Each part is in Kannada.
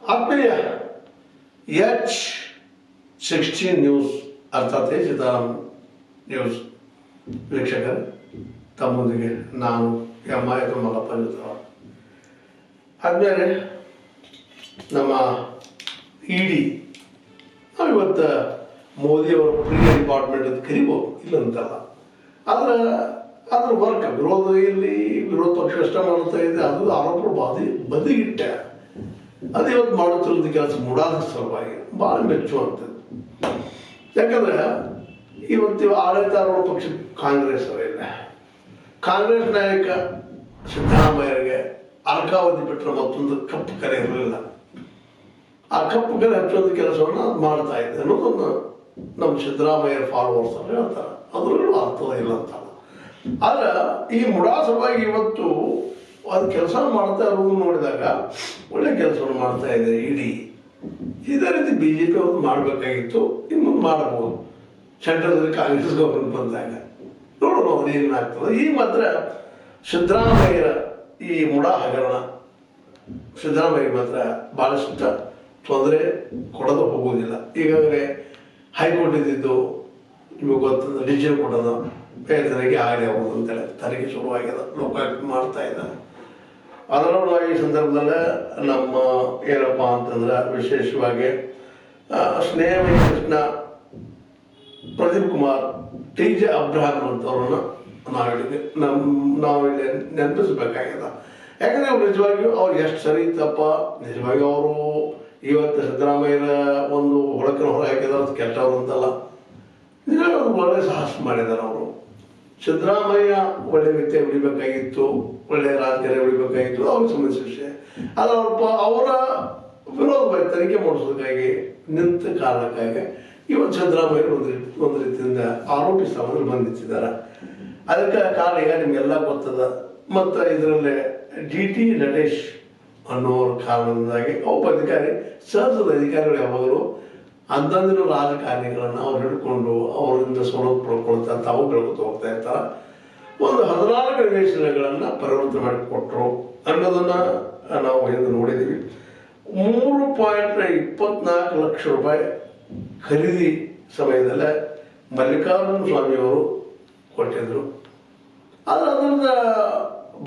ಆತ್ಮೀಯ H16 ನ್ಯೂಸ್ ಅರ್ಥಾತ್ ಚಿದಾನಂದ ನ್ಯೂಸ್ ವೀಕ್ಷಕರು, ತಮ್ಮೊಂದಿಗೆ ನಾನು ಎಂ.ಐ. ಮಲ್ಲಪ್ಪ ಜೊತೆ. ಆದ್ಮೇಲೆ ನಮ್ಮ ಇಡಿ ನಾವಿವತ್ತು ಮೋದಿಯವರ ಪ್ರಿಯ ಡಿಪಾರ್ಟ್ಮೆಂಟ್ ಅಂತ ಕರಿಬೋದು, ಇಲ್ಲಂತಲ್ಲ. ಆದರೆ ಅದ್ರ ವರ್ಕ್ ವಿರೋಧ ಇಲ್ಲಿ ವಿರೋಧ ಪಕ್ಷ ಇಷ್ಟ ಮಾಡ್ತಾ ಇದೆ, ಅದು ಆರೋಪ ಬದಿಗಿಟ್ಟ ಅದು ಇವತ್ತು ಮಾಡುತ್ತಿರೋದು ಕೆಲಸ ಮೂಡಾದ ಸಲುವಾಗಿ ಭಾಳ ಮೆಚ್ಚುವಂಥದ್ದು. ಯಾಕಂದ್ರೆ ಇವತ್ತು ಆಡಳಿತಾರೂಢ ಪಕ್ಷ ಕಾಂಗ್ರೆಸ್ ಅವರಿಲ್ಲ. ಕಾಂಗ್ರೆಸ್ ನಾಯಕ ಸಿದ್ದರಾಮಯ್ಯರಿಗೆ ಅರ್ಕಾವಧಿ ಬಿಟ್ಟರೆ ಮತ್ತೊಂದು ಕಪ್ಪು ಕರೆ ಇರಲಿಲ್ಲ. ಆ ಕಪ್ಪು ಕರೆ ಹಚ್ಚೋದು ಕೆಲಸವನ್ನು ಅದು ಮಾಡ್ತಾ ಇದೆ ಅನ್ನೋದನ್ನು ನಮ್ಮ ಸಿದ್ದರಾಮಯ್ಯ ಫಾಲೋವರ್ಸ್ ಅವರು ಹೇಳ್ತಾರೆ. ಅದರಲ್ಲೂ ಅರ್ಥ ಇಲ್ಲ ಅಂತ. ಆದ್ರೆ ಈ ಮುಡಾ ಸಲುವಾಗಿ ಇವತ್ತು ಅದು ಕೆಲಸ ಮಾಡ್ತಾ ಇರೋದು ನೋಡಿದಾಗ ಒಳ್ಳೆ ಕೆಲಸವನ್ನು ಮಾಡ್ತಾ ಇದೆ ಇಡೀ. ಇದೇ ರೀತಿ BJP ಅವ್ರು ಮಾಡಬೇಕಾಗಿತ್ತು, ಇನ್ನು ಮಾಡಬಹುದು. ಸೆಂಟ್ರಲ್ದಲ್ಲಿ ಕಾಂಗ್ರೆಸ್ ಗೌರ್ಮೆಂಟ್ ಬಂದಾಗ ನೋಡೋಣ ಅವ್ರು ಏನಾಗ್ತದೆ. ಈ ಮಾತ್ರ ಸಿದ್ದರಾಮಯ್ಯರ ಈ ಮುಡಾ ಹಗರಣ ಸಿದ್ದರಾಮಯ್ಯ ಮಾತ್ರ ಭಾಳಷ್ಟು ತೊಂದರೆ ಕೊಡೋದು ಹೋಗೋದಿಲ್ಲ. ಈಗಾಗಲೇ ಹೈಕೋರ್ಟ್ ಇದ್ದಿದ್ದು ನಿಮಗೆ ಗೊತ್ತದ, ಡಿಸಿಷನ್ ಕೊಡೋದು ಬೇರೆ ಆಗಲಿ ಹೋಗೋದು ಅಂತೇಳಿ ತನಗೆ ಶುರುವಾಗ್ಯದ, ಲೋಕಾಯುಕ್ತ ಮಾಡ್ತಾ ಇದ್ದಾರೆ. ಅದರಲ್ಲೂ ಈ ಸಂದರ್ಭದಲ್ಲೇ ನಮ್ಮ ಏನಪ್ಪ ಅಂತಂದ್ರೆ ವಿಶೇಷವಾಗಿ ಸ್ನೇಹ ಕೃಷ್ಣ, ಪ್ರದೀಪ್ ಕುಮಾರ್, TJ ಅಬ್ರಹಾಂ ಅಂತವ್ರನ್ನ ನಾವಿಲ್ಲಿ ನೆನಪಿಸ್ಬೇಕಾಗ್ಯದ. ಯಾಕಂದ್ರೆ ಅವ್ರು ನಿಜವಾಗಿಯೂ ಅವ್ರು ಎಷ್ಟು ಸರಿ ತಪ್ಪ, ನಿಜವಾಗಿಯೂ ಅವರು ಇವತ್ತು ಸಿದ್ದರಾಮಯ್ಯನ ಒಂದು ಹೊಳಕನ್ನು ಹೊರ ಹಾಕಿದಾರೆ, ಅದು ಕೆಟ್ಟವ್ರು ಅಂತಲ್ಲ. ನಿಜವಾಗಿ ಅವ್ರು ಒಳ್ಳೆ ಸಾಹಸ ಮಾಡಿದ್ದಾರೆ. ಅವರು ಸಿದ್ದರಾಮಯ್ಯ ಒಳ್ಳೆ ವ್ಯಕ್ತಿ ಉಳಿಬೇಕಾಗಿತ್ತು, ಒಳ್ಳೆಯ ರಾಜಕೀಯ ಉಳಿಬೇಕಾಗಿತ್ತು, ಅವ್ರಿಗೆ ಸಂಬಂಧಿಸಿದ ವಿಷಯ. ಅದು ಅವರ ವಿರೋಧ ತನಿಖೆ ಮಾಡಿಸೋದಕ್ಕಾಗಿ ನಿಂತ ಕಾರಣಕ್ಕಾಗಿ ಇವತ್ತು ಸಿದ್ದರಾಮಯ್ಯ ಒಂದು ರೀತಿಯಿಂದ ಆರೋಪಿ ಸ್ಥಾನದಲ್ಲಿ ಬಂದಿದ್ದಾರೆ. ಅದಕ್ಕೆ ಕಾರಣ ಈಗ ನಿಮಗೆಲ್ಲ ಗೊತ್ತದ. ಮತ್ತು ಇದರಲ್ಲಿ DT ನಟೇಶ್ ಅನ್ನೋರ ಕಾರಣದಿಂದಾಗಿ ಒಬ್ಬ ಅಧಿಕಾರಿ, ಸಹಜದ ಅಧಿಕಾರಿಗಳು ಯಾವಾಗಲೂ ಅಂದಂದಿನ ರಾಜಕಾರಣಿಗಳನ್ನು ಅವ್ರು ಹಿಡ್ಕೊಂಡು ಅವರಿಂದ ಸವಲತ್ತು ಪಡ್ಕೊಳ್ತಾ ತಾವು ಬೆಳಗುತ್ತಾ ಹೋಗ್ತಾ ಇರ್ತಾರೆ. ಒಂದು 14 ನಿವೇಶನಗಳನ್ನು ಪರಿವರ್ತನೆ ಮಾಡಿಕೊಟ್ರು ಅನ್ನೋದನ್ನು ನಾವು ಹಿಂದೆ ನೋಡಿದ್ದೀವಿ. 3.24 ಲಕ್ಷ ರೂಪಾಯಿ ಖರೀದಿ ಸಮಯದಲ್ಲೇ ಮಲ್ಲಿಕಾರ್ಜುನ ಸ್ವಾಮಿಯವರು ಕೊಟ್ಟಿದ್ರು. ಆದರೆ ಅದರಿಂದ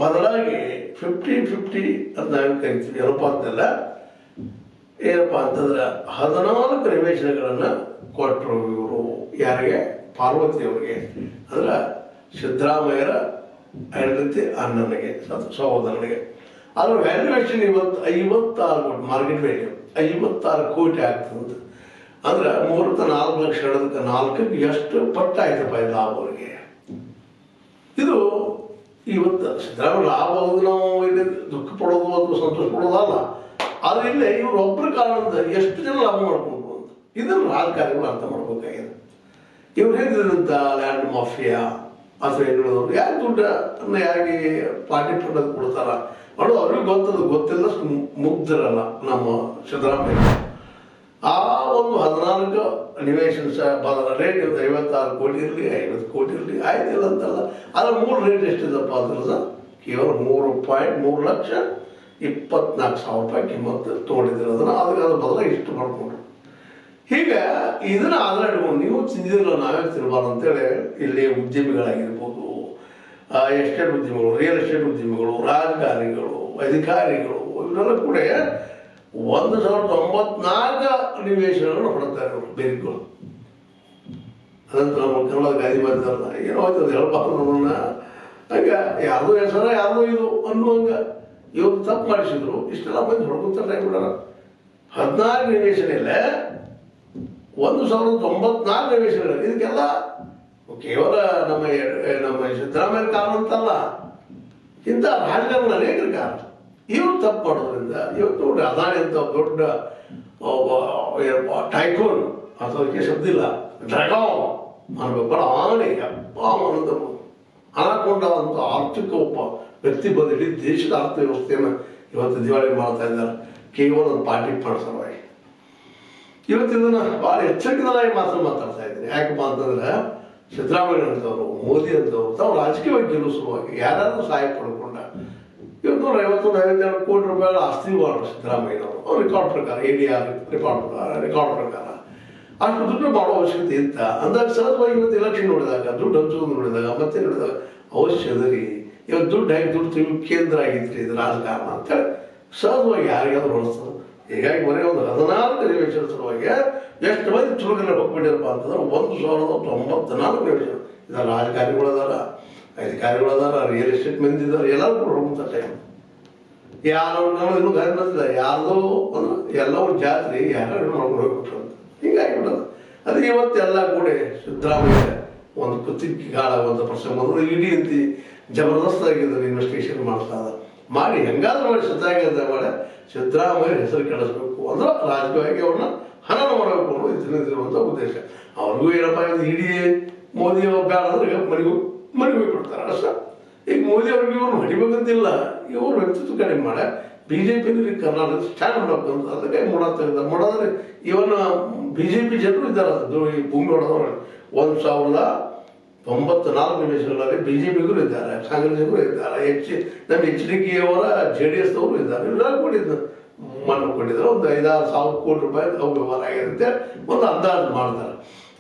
ಬದಲಾಗಿ 50-50 ಅಂತ ನಾವು ಕರಿತೀವಿ. ಏನಪ್ಪ ಅಂತಂದ್ರೆ 14 ನಿವೇಶನಗಳನ್ನು ಕೊಟ್ಟರು ಇವರು. ಯಾರಿಗೆ? ಪಾರ್ವತಿಯವರಿಗೆ, ಅಂದ್ರೆ ಸಿದ್ದರಾಮಯ್ಯರ ಹೆಂಡತಿ ಅಣ್ಣನಿಗೆ, ಸಹೋದರನಿಗೆ. ಅದ್ರ ವ್ಯಾಲ್ಯೂಯೇಷನ್ ಇವತ್ತು 56 ಕೋಟಿ, ಮಾರ್ಕೆಟ್ ವ್ಯಾಲ್ಯೂ 56 ಕೋಟಿ ಆಗ್ತದೆ. ಅಂದ್ರೆ 3-4 ಲಕ್ಷ ಹೇಳೋದಕ್ಕೆ 4ಕ್ಕೆ ಎಷ್ಟು ಪಟ್ಟಾಯ್ತಪ್ಪ ಲಾಭ ಅವರಿಗೆ. ಇದು ಇವತ್ತು ಸಿದ್ದರಾಮಯ್ಯ ಲಾಭ ಆಗೋದು ನಾವು ಇಲ್ಲಿ ದುಃಖ ಪಡೋದು ಅಥವಾ ಸಂತೋಷ ಪಡೋದಲ್ಲ. ಆದರೆ ಇಲ್ಲೇ ಇವರು ಒಬ್ಬರ ಕಾರಣದಿಂದ ಎಷ್ಟು ಜನ ಲಾಭ ಮಾಡ್ಕೊಂಡು ಅಂತ ಇದನ್ನು ರಾಜಕಾರಣಿಗಳು ಅರ್ಥ ಮಾಡ್ಬೇಕಾಗಿದೆ. ಇವ್ರು ಹೇಳಿದ್ರಂತ ಲ್ಯಾಂಡ್ ಮಾಫಿಯಾ ಅಥವಾ ಹೇಳೋದವ್ರು ಯಾರು ದುಡ್ಡನ್ನು ಯಾರಿಗೆ ಪಾರ್ಟಿ ಫಂಡಕ್ಕೆ ಕೊಡ್ತಾರ ಅನ್ನೋದು ಅವ್ರಿಗೆ ಗೊತ್ತಿಲ್ಲ, ಮುಗ್ಧರಲ್ಲ ನಮ್ಮ ಸಿದ್ದರಾಮಯ್ಯ. ಆ ಒಂದು 14 ನಿವೇಶನ ರೇಟ್ 56 ಕೋಟಿ ಇರಲಿ, 50 ಕೋಟಿ ಇರಲಿ, ಆಯ್ತಿಲ್ಲ ಅಂತಲ್ಲ. ಅದ್ರ ಮೂರು ರೇಟ್ ಎಷ್ಟಿದಪ್ಪ ಅಂದ್ರೆ ಕೇವಲ 3,24,24,000 ರೂಪಾಯಿ ಕಿಮ್ಮತ್ತು ತೊಗೊಂಡಿದ್ರು. ಅದಕ್ಕೆ ಅದ್ರ ಬದಲಾಗಿ ಇಷ್ಟು ಮಾಡ್ಕೊಂಡ್ರು. ಹೀಗೆ ಇದನ್ನ ಆಧಾರ ಇಟ್ಕೊಂಡು ನೀವು ತಿಂದಿರಲ್ಲ, ನಾವೇ ತಿನ್ನಬಾರ್ದು ಅಂತೇಳಿ ಇಲ್ಲಿ ಉದ್ಯಮಿಗಳಾಗಿರ್ಬೋದು, ಎಸ್ಟೇಟ್ ಉದ್ಯಮಿಗಳು, ರಿಯಲ್ ಎಸ್ಟೇಟ್ ಉದ್ಯಮಿಗಳು, ರಾಜಕಾರಣಿಗಳು, ಅಧಿಕಾರಿಗಳು ಇವರೆಲ್ಲ ಕೂಡ 1,094 ನಿವೇಶನಗಳನ್ನು ಹೊಡ್ತಾರೆ ಅವರು ಬೇರೆಗಳು. ಅದಂತ ನಮ್ಮ ಕನ್ನಡ ಗಾದಿ ಮಾಡ್ತಾರಲ್ಲ, ಏನೋ ಆಯ್ತದೆ ಹೇಳ್ಬಾರ್ದು ನಮ್ಮನ್ನ. ಹಂಗೆ ಯಾರ್ದೋ ಹೆಸರ ಯಾರ್ದೋ ಇದು ಅನ್ನುವಂಗ ಇವ್ರು ತಪ್ಪು ಮಾಡಿಸಿದ್ರು. ಇಷ್ಟೆಲ್ಲ ಬಂದು ಹೊಡ್ಕೊತಾರೆ ಬಿಡೋಣ. 14 ನಿವೇಶನ ಇಲ್ಲ, 1,094 ನಿವೇಶನಗಳು. ಇದಕ್ಕೆಲ್ಲ ಕೇವಲ ನಮ್ಮ ಸಿದ್ದರಾಮಯ್ಯ ಕಾರಣ ಅಂತಲ್ಲ, ಇಂಥ ರಾಜಕಾರಣ ಅನೇಕರ ಕಾರಣ. ಇವರು ತಪ್ಪು ಮಾಡೋದ್ರಿಂದ ಇವತ್ತು ನೋಡಿ ಅದಾನಿ ಅಂತ ದೊಡ್ಡ ಟೈಕೋನ್ ಅದಕ್ಕೆ ಶಬ್ದ ಇಲ್ಲ, ಡ್ರಾಗಾವ್ ಅನ್ಬೇಕು, ಆನೆ ಅನ್ನೋದು ಅನಕೊಂಡ ಅಂತ ಆರ್ಥಿಕ ಒಬ್ಬ ವ್ಯಕ್ತಿ ಬಂದು ಇಡೀ ದೇಶದ ಅರ್ಥವ್ಯವಸ್ಥೆಯನ್ನು ಇವತ್ತು ದಿವಾಳಿ ಮಾಡ್ತಾ ಇದ್ದಾರೆ ಕೇವಲ ಒಂದು ಪಾರ್ಟಿ ಫಂಡ್ ಸಲುವಾಗಿ. ಇವತ್ತು ಇದನ್ನು ಭಾಳ ಎಚ್ಚರಿಕೆದಾಗಿ ಮಾತಾಡ್ತಾ ಇದ್ದೀನಿ. ಯಾಕಪ್ಪ ಅಂತಂದ್ರೆ ಸಿದ್ದರಾಮಯ್ಯ ಅಂತವರು, ಮೋದಿ ಅಂತವರು ತಾವು ರಾಜಕೀಯವಾಗಿ ಗೆಲ್ಲುವ ಸಲುವಾಗಿ ಯಾರಾದ್ರೂ ಸಹಾಯ ಪಡ್ಕೊಂಡ ಇವತ್ತು 52 ಕೋಟಿ ರೂಪಾಯಿಗಳ ಆಸ್ತಿ ಮಾಡ್ರು ಸಿದ್ದರಾಮಯ್ಯನವರು. ಅವ್ರ ರೆಕಾರ್ಡ್ ಪ್ರಕಾರ ADR ರೆಕಾರ್ಡ್ ಪ್ರಕಾರ ಅಷ್ಟು ದುಡ್ಡು ಮಾಡೋ ಅವಶ್ಯಕತೆ ಇತ್ತ ಅಂದಾಗ ಸಹಜವಾಗಿ ಇವತ್ತು ಎಲೆಕ್ಷನ್ ನೋಡಿದಾಗ ದುಡ್ಡು ಹಂಚೋದು ನೋಡಿದಾಗ ಮತ್ತೆ ನೋಡಿದಾಗ ಅವಶ್ಯಕತೆ ಇವತ್ತು ದುಡ್ಡು ಹೇಗೆ ದುಡ್ಡು ಕೇಂದ್ರ ಆಗಿತ್ತು ಇದು ರಾಜಕಾರಣ ಅಂತೇಳಿ ಸಹಜವಾಗಿ ಯಾರಿಗಾದ್ರೂ ಹೊಳಿಸ್ತದೆ. ಹೀಗಾಗಿ ಬರೀ ಒಂದು 14 ನಿವೇಶನ ಸಲುವಾಗಿ ಎಷ್ಟು ಮಂದಿ ಚುರುಕಲ್ಲಿ ಹೋಗ್ಬಿಟ್ಟಿರಪ್ಪ ಅಂತಂದ್ರೆ 1094 ನಿವೇಶನ. ಇದರ ರಾಜಕಾರಣಿಗಳದಾರ, ಅಧಿಕಾರಿಗಳದಾರ, ರಿಯಲ್ ಎಸ್ಟೇಟ್ ಮಂದಿ ಇದ್ದಾರೆ, ಎಲ್ಲರೂ ಕೂಡ ಹೋಗ್ತಾ ಟೈಮ್ ಯಾರು ಇನ್ನೂ ಗಾಡಿ ಬಂದಿಲ್ಲ ಯಾರ್ದೋ ಅಂದ್ರೆ ಎಲ್ಲ ಒಂದು ಜಾತ್ರೆ ಯಾರು ಮಾಡ್ಕೊಂಡು ಹೋಗ್ಬಿಟ್ರು ಅಂತ ಹಿಂಗಾಗಿಬಿಡೋದು. ಅದಕ್ಕೆ ಇವತ್ತೆಲ್ಲ ಕೂಡ ಸಿದ್ದರಾಮಯ್ಯ ಒಂದು ಕುತ್ತಿಗೆಗಾಳುವಂಥ ಪ್ರಸಂಗ ಬಂದರು. ಇಡೀ ಅಂತಿ ಜಬರ್ದಸ್ತಾಗಿದ್ದಾರೆ ಇನ್ವೆಸ್ಟಿಗೇಷನ್ ಮಾಡ್ತಾ ಮಾಡಿ ಹೆಂಗಾದ್ರೂ ಮಾಡಿ ಸಿದ್ಧಾಗಿದ್ದ ಮಾಡಿ ಸಿದ್ದರಾಮಯ್ಯ ಹೆಸರು ಕೆಡಿಸ್ಬೇಕು ಅಂದ್ರೆ ರಾಜಕೀಯವಾಗಿ ಅವ್ರನ್ನ ಹನನ ಮಾಡಬೇಕು ಅನ್ನೋದು ಇದನ್ನಿರುವಂಥ ಉದ್ದೇಶ. ಅವ್ರಿಗೂ ಏನಪ್ಪ ಇಡೀ ಮೋದಿ ಅವ್ರು ಬೇಡ ಅಂದ್ರೆ ಮನೆಗೆ ಹೋಗ್ಬಿಡ್ತಾರೆ ಅಷ್ಟೇ. ಈಗ ಮೋದಿ ಅವ್ರಿಗೆ ಇವ್ರು ಹೊಡಿಬೇಕಂತಿಲ್ಲ, ಇವ್ರು ವ್ಯಕ್ತಿತ್ವ ಕಡಿಮೆ ಮಾಡ BJP ಕರ್ನಾಟಕ ಸ್ಟ್ಯಾಂಡ್ ಮಾಡಬೇಕು ಅಂತ ಅದಕ್ಕೆ ಮೂಡ ತೆಗೆದ ಮಾಡೋದ್ರೆ ಇವನ್ನ BJP ಜನರು ಇದ್ದಾರೆ. ಅದು ಈ ಭೂಮಿ ಹೊಡೆದವ್ರು 1094 ನಿವೇಶನಗಳಲ್ಲಿ BJPಗೂ ಇದ್ದಾರೆ, ಕಾಂಗ್ರೆಸ್ಗೂ ಇದ್ದಾರೆ, ನಮ್ಮ HDK ಅವರ JDS ದವರು ಇದ್ದಾರೆ. ಇವರೆಲ್ಲ ಕೊಟ್ಟಿದ್ದು ಮಣ್ಣು ಕೊಟ್ಟಿದ್ದಾರೆ. ಒಂದು 5,000-6,000 ಕೋಟಿ ರೂಪಾಯಿ ಅವು ವ್ಯವಹಾರ ಆಗಿರುತ್ತೆ ಒಂದು ಅಂದಾಜು ಮಾಡ್ತಾರೆ.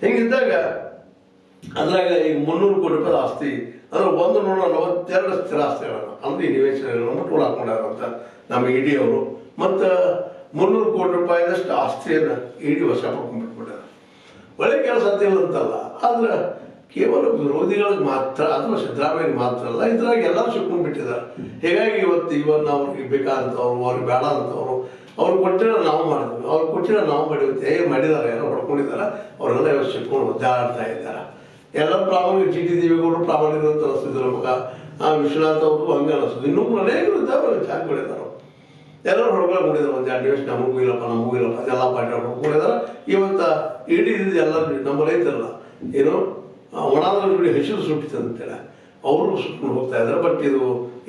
ಹಿಂಗಿದ್ದಾಗ ಅದ್ರಾಗ ಈಗ 300 ಕೋಟಿ ರೂಪಾಯಿ ಆಸ್ತಿ ಅಂದ್ರೆ 142 ಸ್ಥಿರ ಆಸ್ತಿಗಳನ್ನು ಅಂದ್ರೆ ಈ ನಿವೇಶನಗಳನ್ನು ಟೂಲ್ ಹಾಕೊಂಡಾರಂತ ನಮ್ಮ ED ಅವರು. ಮತ್ತು 300 ಕೋಟಿ ರೂಪಾಯಿದಷ್ಟು ಆಸ್ತಿಯನ್ನು ED ವಶ ಪಡ್ಕೊಂಡ್ಬಿಟ್ಬಿಟ್ಟಾರೆ. ಒಳ್ಳೆ ಕೆಲಸ ಅಂತ ಅಂತಲ್ಲ, ಆದ್ರೆ ಕೇವಲ ವಿರೋಧಿಗಳಿಗೆ ಮಾತ್ರ ಅಥವಾ ಸಿದ್ದರಾಮಯ್ಯಗೆ ಮಾತ್ರ ಅಲ್ಲ, ಇದ್ರಾಗ ಎಲ್ಲರೂ ಸಿಕ್ಕೊಂಡು ಬಿಟ್ಟಿದ್ದಾರೆ. ಹೀಗಾಗಿ ಇವನ್ನ ಅವ್ರಿಗೆ ಬೇಕಾದಂಥವ್ರು ಅವ್ರಿಗೆ ಬೇಡ ಅಂತವ್ರು ಅವ್ರು ಕೊಟ್ಟಿರೋ ನಾವು ಮಾಡಿದ್ವಿ, ಅವ್ರು ಕೊಟ್ಟಿರೋ ನಾವು ಮಾಡಿದ್ವಿ ಮಾಡಿದ್ದಾರೆ, ಎಲ್ಲ ಹೊಡ್ಕೊಂಡಿದ್ದಾರೆ. ಅವರೆಲ್ಲ ಇವತ್ತು ಸಿಕ್ಕೊಂಡು ಒದ್ದಾಡ್ತಾ ಇದ್ದಾರೆ. ಎಲ್ಲ ಪ್ರಾಮಾಣಿಕ GT ದೇವೇಗೌಡರು ಪ್ರಾಮಾಣಿಕ ಅಂತ ಅನಿಸ್ತಿದ್ರು ನಮಗ, ವಿಶ್ವನಾಥ್ ಅವರು ಹಂಗೆ ಅನಿಸ್ತದೆ. ಇನ್ನೂ ಅನೇಕರು ಇದ್ದಾವೆ ಚಾಕೊಂಡಿದ್ದಾರೆ. ಎಲ್ಲರೂ ಹೊಡ್ಕೊಳ್ಳಿ ನೋಡಿದಾರೆ. ಒಂದು 2 ನಿಮಿಷ ನಮಗೂ ಇಲ್ಲಪ್ಪ ಅದೆಲ್ಲ ಪಾಠ ಹೊಡ್ಕೊಂಡಿದ್ದಾರೆ. ಇವತ್ತು ಇಡೀ ಎಲ್ಲ ನಮ್ಮ ರೈತರಲ್ಲ ಏನು ಒಣಾದ್ರ ಜೋಡಿ ಹಸಿರು ಸುಟ್ಟಿತಂತೇಳಿ ಅವರು ಸುಟ್ಕೊಂಡು ಹೋಗ್ತಾ ಇದ್ದಾರೆ. ಬಟ್ ಇದು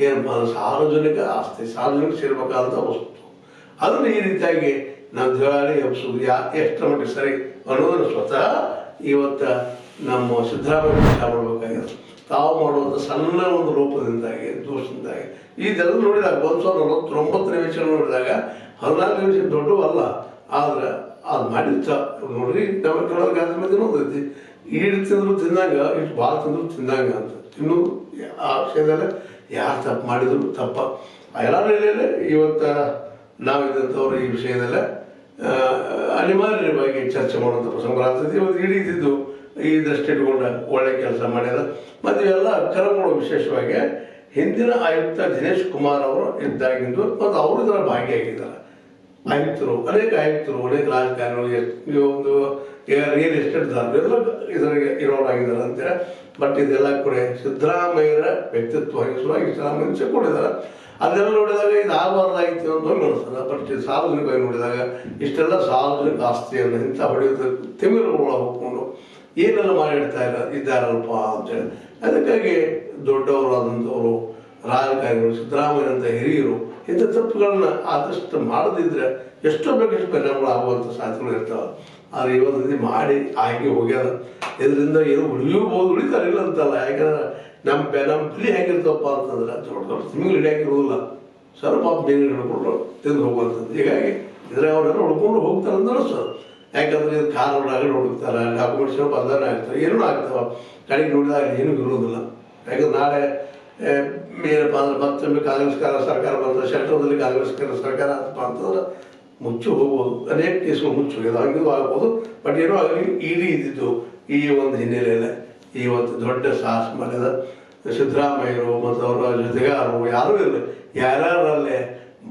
ಏನಪ್ಪ ಸಾರ್ವಜನಿಕ ಆಸ್ತಿ, ಸಾರ್ವಜನಿಕ ಸೇರ್ಬೇಕಾದಂಥ ವಸ್ತು. ಅದನ್ನು ಈ ರೀತಿಯಾಗಿ ನಾವು ದಿವಾಳಿ ಎಬ್ಸೋದು ಎಷ್ಟರ ಮಟ್ಟಿಗೆ ಸರಿ ಅನ್ನೋದನ್ನು ಸ್ವತಃ ಇವತ್ತು ನಮ್ಮ ಸಿದ್ದರಾಮಯ್ಯ ವಿಚಾರ ಮಾಡಬೇಕಾಗಿದೆ. ತಾವು ಮಾಡುವಂಥ ಸಣ್ಣ ಒಂದು ರೂಪದಿಂದಾಗಿ ದೋಷದಿಂದಾಗಿ ಇದೆಲ್ಲ ನೋಡಿದಾಗ 149 ನಿವೇಶನ ನೋಡಿದಾಗ 14 ನಿವೇಶನ ದೊಡ್ಡವಲ್ಲ, ಆದ್ರೆ ಅದು ಮಾಡಿದ್ದ ನೋಡ್ರಿ. ನಮ್ಮ ಕೆಲವರು ಗಾದ ಮಧ್ಯೆ ನೋಡೈತಿ ಈಡು ತಿಂದ್ರು ತಿಂದಂಗ ಇಷ್ಟು ಭಾಳ ತಿಂದ್ರು ತಿಂದಂಗ ಅಂತ. ಇನ್ನು ಆ ವಿಷಯದಲ್ಲೇ ಯಾರು ತಪ್ಪು ಮಾಡಿದ್ರು ತಪ್ಪ ಎಲ್ಲ ನೆಲೆಯಲ್ಲೇ ಇವತ್ತು ನಾವಿದ್ದಂಥವ್ರು ಈ ವಿಷಯದಲ್ಲೇ ಅನಿವಾರ್ಯವಾಗಿ ಚರ್ಚೆ ಮಾಡುವಂಥ ಪ್ರಸಂಗ ಆಗ್ತದೆ. ಇವತ್ತು ಹಿಡಿದಿದ್ದು ಈ ದೃಷ್ಟಿ ಇಟ್ಕೊಂಡ ಒಳ್ಳೆ ಕೆಲಸ ಮಾಡ್ಯಾರ. ಮತ್ತು ಇವೆಲ್ಲ ಅಕ್ರಮಗಳು ವಿಶೇಷವಾಗಿ ಹಿಂದಿನ ಆಯುಕ್ತ ದಿನೇಶ್ ಕುಮಾರ್ ಅವರು ಇದ್ದಾಗಿದ್ದು ಮತ್ತು ಅವರು ಇದರ ಭಾಗಿಯಾಗಿದ್ದಾರೆ. ಅನೇಕ ಆಯುಕ್ತರು ಅನೇಕ ರಾಜಕಾರಣಿಗಳು ಒಂದು ರಿಯಲ್ ಎಸ್ಟೇಟ್ದಾರರು ಎಲ್ಲ ಇದರಿಗೆ ಇನ್ವಾಲ್ವ್ ಆಗಿದ್ದಾರೆ ಅಂತೇಳಿ. ಬಟ್ ಇದೆಲ್ಲ ಕೂಡ ಸಿದ್ದರಾಮಯ್ಯರ ವ್ಯಕ್ತಿತ್ವ ಸಲುವಾಗಿ ಸಿದ್ದರಾಮಯ್ಯ ಸಿಕ್ಕೊಂಡಿದ್ದಾರೆ. ಅದೆಲ್ಲ ನೋಡಿದಾಗ ಇದು ಆಗಬಾರ್ದಾಗಿತ್ತು ಅಂತ ಅನಿಸ್ತದೆ. ಬಟ್ ಸಾರ್ವಜನಿಕವಾಗಿ ನೋಡಿದಾಗ ಇಷ್ಟೆಲ್ಲ ಸಾರ್ವಜನಿಕ ಆಸ್ತಿಯನ್ನು ಇಂಥ ಹೊಡೆಯೋದು ತಿಮಿರುಗಳ ಹೋಗ್ಕೊಂಡು ಏನೆಲ್ಲ ಮಾಡಿಡ್ತಾ ಇದ್ದಾರಲ್ಪ ಅಂತೇಳಿ. ಅದಕ್ಕಾಗಿ ದೊಡ್ಡವರು ಆದಂಥವರು ರಾಜಕಾರಣಿಗಳು ಸಿದ್ದರಾಮಯ್ಯನಂಥ ಹಿರಿಯರು ಇಂಥ ತಪ್ಪುಗಳನ್ನ ಆದಷ್ಟು ಮಾಡದಿದ್ರೆ ಎಷ್ಟೋ ಬೇಕಷ್ಟು ಪರಿಣಾಮಗಳು ಆಗುವಂಥ ಸಾಧ್ಯತೆಗಳು ಇರ್ತಾವೆ. ಆದರೆ ಇವತ್ತು ಮಾಡಿ ಆಗಿ ಹೋಗ್ಯಾರ. ಇದರಿಂದ ಏನು ಉಳಿತಾರೆ ಇಲ್ಲ ಅಂತಲ್ಲ. ಯಾಕಂದ್ರೆ ನಮ್ಮ ಬೆಲಿ ಹೇಗಿರ್ತಪ್ಪ ಅಂತಂದ್ರೆ ದೊಡ್ಡ ದೊಡ್ಡ ತಿಂಗಳು ಹಿಡಿಯಾಗಿರೋದಿಲ್ಲ, ಸ್ವಲ್ಪ ಬೇಗ ಹಿಡ್ಕೊಂಡು ತಿಂದು ಹೋಗುವಂಥದ್ದು. ಹೀಗಾಗಿ ಇದ್ರೆ ಅವರೆಲ್ಲ ಹುಡ್ಕೊಂಡು ಹೋಗ್ತಾರೆ ಅಂತ ಅನಿಸ್ತದೆ. ಯಾಕಂದ್ರೆ ಇದು ಕಾರ್ ಒಳಗಡೆ ಹುಡುಕ್ತಾರೆ, ಡಾಕ್ಯುಮೆಂಟ್ಸ್ ಬದಲಾವಣೆ ಆಗ್ತವೆ, ಏನೂ ಆಗ್ತಾವೆ. ಕಡೆಗೆ ನೋಡಿದಾಗ ಏನೂ ಇರೋದಿಲ್ಲ. ಯಾಕಂದ್ರೆ ನಾಳೆ ಏನಪ್ಪ ಅಂದ್ರೆ ಮತ್ತೊಮ್ಮೆ ಕಾಂಗ್ರೆಸ್ ಸರ್ಕಾರ ಬಂದರೆ ಸೆಂಟ್ರದಲ್ಲಿ ಕಾಂಗ್ರೆಸ್ ಸರ್ಕಾರ ಅಂತಪ್ಪ ಅಂತಂದ್ರೆ ಮುಚ್ಚು ಹೋಗ್ಬೋದು. ಅನೇಕ ಕೇಸ್ಗಳು ಮುಚ್ಚು ಹೋಗ್ಯದು, ಹಂಗಿದು ಆಗ್ಬೋದು. ಬಟ್ ಏನೋ ಆಗಲಿ ಇಡೀ ಇದ್ದಿದ್ದು ಈ ಒಂದು ಹಿನ್ನೆಲೆಯಲ್ಲೇ ಇವತ್ತು ದೊಡ್ಡ ಸಾಹಸ ಮಾಡಿದ ಸಿದ್ದರಾಮಯ್ಯರು ಮತ್ತು ಅವರ ಜೊತೆಗಾರರು ಯಾರೂ ಇಲ್ಲ. ಯಾರ್ಯಾರಲ್ಲೇ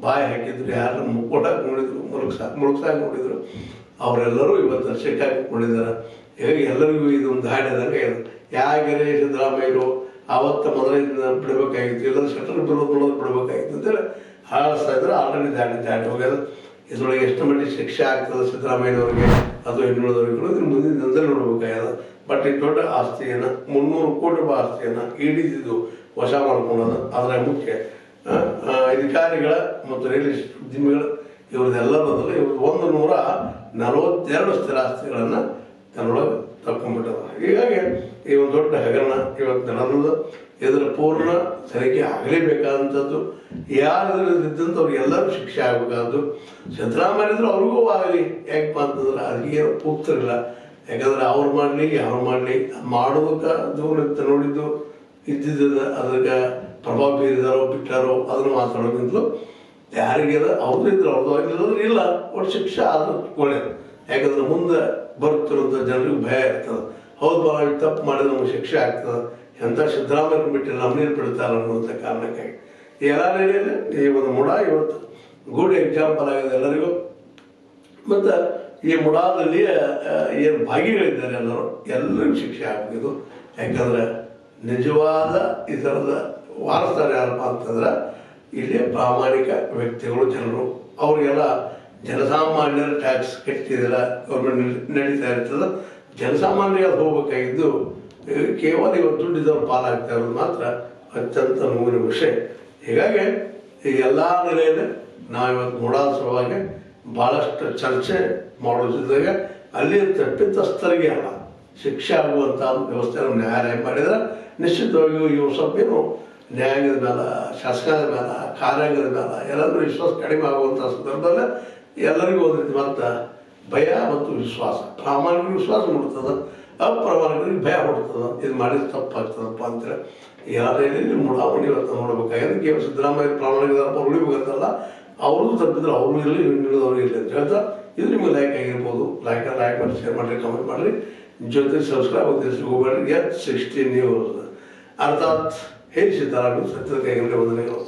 ಬಾಯಿ ಹಾಕಿದ್ರು, ಯಾರನ್ನ ಮುಕ್ಕೋಟಾಗಿ ನೋಡಿದ್ರು, ಮುಳುಗ್ಸಾಗಿ ನೋಡಿದ್ರು, ಅವರೆಲ್ಲರೂ ಇವತ್ತು ಸಿಕ್ಕಾಕೊಂಡಿದ್ದಾರೆ. ಹೀಗಾಗಿ ಎಲ್ಲರಿಗೂ ಇದೊಂದು ದಾಡ್ಯದಂಗೆ ಯಾಕೆ ಸಿದ್ದರಾಮಯ್ಯರು ಆವತ್ತ ಮೊದಲಿಂದ ಬಿಡಬೇಕಾಗಿತ್ತು, ಎಲ್ಲರೂ ಸೆಂಟ್ರಲ್ ಬಿಡೋದು ಬಿಡಬೇಕಾಗಿತ್ತು ಅಂತೇಳಿ ಹಾಳಿಸ್ತಾ ಇದ್ರೆ ಆಲ್ರೆಡಿ ದಾಟಿ ಹೋಗ್ಯದ. ಇದರೊಳಗೆ ಎಷ್ಟು ಮಟ್ಟಿಗೆ ಶಿಕ್ಷೆ ಆಗ್ತದೆ ಸಿದ್ದರಾಮಯ್ಯನವ್ರಿಗೆ ಅಥವಾ ಇನ್ನುಳಿದವ್ರಿಗೆ ಮುಂದಿನ ದಿನದಲ್ಲಿ ನೋಡ್ಬೇಕಾಗ್ಯದ. ಬಟ್ ಈ ದೊಡ್ಡ ಆಸ್ತಿಯನ್ನು 300 ಕೋಟಿ ರೂಪಾಯಿ ಆಸ್ತಿಯನ್ನು ಹಿಡಿದಿದ್ದು ವಶ ಮಾಡ್ಕೊಳ್ಳೋದು ಅದರ ಮುಖ್ಯ ಅಧಿಕಾರಿಗಳ ಮತ್ತು ರಿಯಲ್ ಎಸ್ಟೇಟ್ ಉದ್ಯಮಿಗಳ ಇವ್ರದ್ದೆಲ್ಲರದಲ್ಲಿ ಇವ್ರದ್ದು 142 ಸ್ಥಿರ ಆಸ್ತಿಗಳನ್ನು ತನ್ನೊಳಗೆ ತಕ್ಕೊಂಡ್ಬಿಟ್ಟದ. ಹೀಗಾಗಿ ಈ ಒಂದು ದೊಡ್ಡ ಹಗರಣ ಇವತ್ತು ನಡೆದ ಇದರ ಪೂರ್ಣ ತನಿಖೆ ಆಗಲೇಬೇಕಾದಂಥದ್ದು. ಯಾರು ಇದ್ದಂಥವ್ರು ಎಲ್ಲರೂ ಶಿಕ್ಷೆ ಆಗಬೇಕಾದ್ದು. ಸಿದ್ದರಾಮಯ್ಯ ಇದ್ರೆ ಅವ್ರಿಗೂ ಆಗಲಿ. ಯಾಕಪ್ಪ ಅಂತಂದ್ರೆ ಅದಕ್ಕೇನು ಪೂಕ್ತರಿಲ್ಲ. ಯಾಕಂದ್ರೆ ಅವ್ರು ಮಾಡಲಿ ಯಾರು ಮಾಡಲಿ ಮಾಡೋದಕ್ಕೆ ದೂರ ನೋಡಿದ್ದು ಇದ್ದಿದ್ದ ಅದಕ್ಕೆ ಪ್ರಭಾವ ಬೀರಿದಾರೋ ಬಿಟ್ಟಾರೋ ಅದನ್ನು ಮಾತಾಡೋದಿಂದಲೂ ಯಾರಿಗೆ ಅವ್ರದ್ದು ಇದ್ರೆ ಅವ್ರದ್ದು ಆಗಿಲ್ಲದ್ರೆ ಇಲ್ಲ. ಒಟ್ಟು ಶಿಕ್ಷೆ ಆದ್ರೂ ಒಳ್ಳೆಯದು. ಯಾಕಂದ್ರೆ ಮುಂದೆ ಬರುತ್ತಿರುವಂಥ ಜನರಿಗೆ ಭಯ ಇರ್ತದೆ. ಹೌದು ಬಾ ತಪ್ಪು ಮಾಡಿದ್ರೆ ನಮ್ಗೆ ಶಿಕ್ಷೆ ಆಗ್ತದೆ, ಎಂಥ ಸಿದ್ದರಾಮಯ್ಯ ಬಿಟ್ಟಿಲ್ಲ ನಮ್ಮನೇನು ಬಿಡ್ತಾರೆ ಅನ್ನುವಂಥ ಕಾರಣಕ್ಕಾಗಿ ಎಲ್ಲ ನಡೆಯಲ್ಲಿ ಈ ಒಂದು ಮುಡ ಇವತ್ತು ಗುಡ್ ಎಕ್ಸಾಂಪಲ್ ಆಗಿದೆ ಎಲ್ಲರಿಗೂ. ಮತ್ತು ಈ ಮುಡಾದಲ್ಲಿ ಏನು ಭಾಗಿಗಳಿದ್ದಾರೆ ಎಲ್ಲರಿಗೂ ಶಿಕ್ಷೆ ಆಗಬೇಕು. ಯಾಕಂದ್ರೆ ನಿಜವಾದ ಈ ಥರದ ವಾರಸ್ದಾರ ಯಾರಪ್ಪ ಅಂತಂದ್ರೆ ಇಲ್ಲಿ ಪ್ರಾಮಾಣಿಕ ವ್ಯಕ್ತಿಗಳು ಜನರು. ಅವರಿಗೆಲ್ಲ ಜನಸಾಮಾನ್ಯರ ಟ್ಯಾಕ್ಸ್ ಕಟ್ಟಿದಿಲ್ಲ, ಗೌರ್ಮೆಂಟ್ ನಡೀತಾ ಇರ್ತದೆ. ಜನಸಾಮಾನ್ಯರಿಗೆ ಅದು ಹೋಗಬೇಕಾಗಿದ್ದು ಕೇವಲ ಇವತ್ತು ದುಡ್ಡಿದವ್ರು ಪಾಲಾಗ್ತಾ ಇರೋದು ಮಾತ್ರ ಅತ್ಯಂತ ನೋವಿನ ವಿಷಯ. ಹೀಗಾಗಿ ಈ ಎಲ್ಲ ನೆಲೆಯಲ್ಲಿ ನಾವಿವತ್ತು ನೋಡೋದ ಸಲುವಾಗಿ ಭಾಳಷ್ಟು ಚರ್ಚೆ ಮಾಡೋ ಜೊತೆಗೆ ಅಲ್ಲಿ ತಪ್ಪಿತಸ್ಥರಿಗೆ ಅಲ್ಲ ಶಿಕ್ಷೆ ಆಗುವಂಥ ವ್ಯವಸ್ಥೆ ನಮ್ಮ ನ್ಯಾಯಾಲಯ ಮಾಡಿದ್ರೆ ನಿಶ್ಚಿತವಾಗಿಯೂ ಇವು ಸ್ವಲ್ಪ ಏನು ನ್ಯಾಯಾಂಗದ ಮೇಲೆ, ಶಾಸಕಾಂಗದ ಮೇಲೆ, ಕಾರ್ಯಾಂಗದ ಮೇಲೆ ಎಲ್ಲರೂ ವಿಶ್ವಾಸ ಕಡಿಮೆ ಆಗುವಂಥ ಸಂದರ್ಭದಲ್ಲಿ ಎಲ್ಲರಿಗೂ ಒಂದು ರೀತಿ ಮತ್ತು ಭಯ ಮತ್ತು ವಿಶ್ವಾಸ, ಪ್ರಾಮಾಣಿಕ ವಿಶ್ವಾಸ ಮೂಡ್ತದೆ, ಅಪ್ರಾಮಾಣಿಕರಿಗೆ ಭಯ ಹುಡ್ತದೆ. ಇದು ಮಾಡಿದ್ರೆ ತಪ್ಪಾಗ್ತದಪ್ಪ ಅಂತೇಳಿ ಯಾರಲ್ಲಿ ಮುಡಾವಣಿ ಇವತ್ತು ನೋಡ್ಬೇಕಾಗಿದೆ. ಕೇವಲ ಸಿದ್ದರಾಮಯ್ಯ ಪ್ರಾಮಾಣಿಕದಪ್ಪ ಉಳಿಬೇಕಂತಲ್ಲ, ಅವ್ರದ್ದು ತಪ್ಪಿದ್ರೆ ಅವರು ಇರಲಿ ಇನ್ನಿಳಿದವರು ಇರಲಿ ಅಂತ ಹೇಳ್ತಾ ಇದು ನಿಮಗೆ ಲೈಕ್ ಆಗಿರ್ಬೋದು. ಲೈಕ್ ಮಾಡಿ, ಶೇರ್ ಮಾಡಿರಿ, ಕಮೆಂಟ್ ಮಾಡಿರಿ, ಜೊತೆ ಸಬ್ಸ್ಕ್ರೈಬ್ ಉದ್ದೇಶ ಹೋಗಬೇಡ್ರಿ. H16 ನ್ಯೂಸ್ ಅರ್ಥಾತ್ ಹೇಳಿ ಸಿದ್ದರಾಮಯ್ಯ ಸತ್ಯದ ಕೈಗೊಂಡೆ ವಂದನೆಗಳು.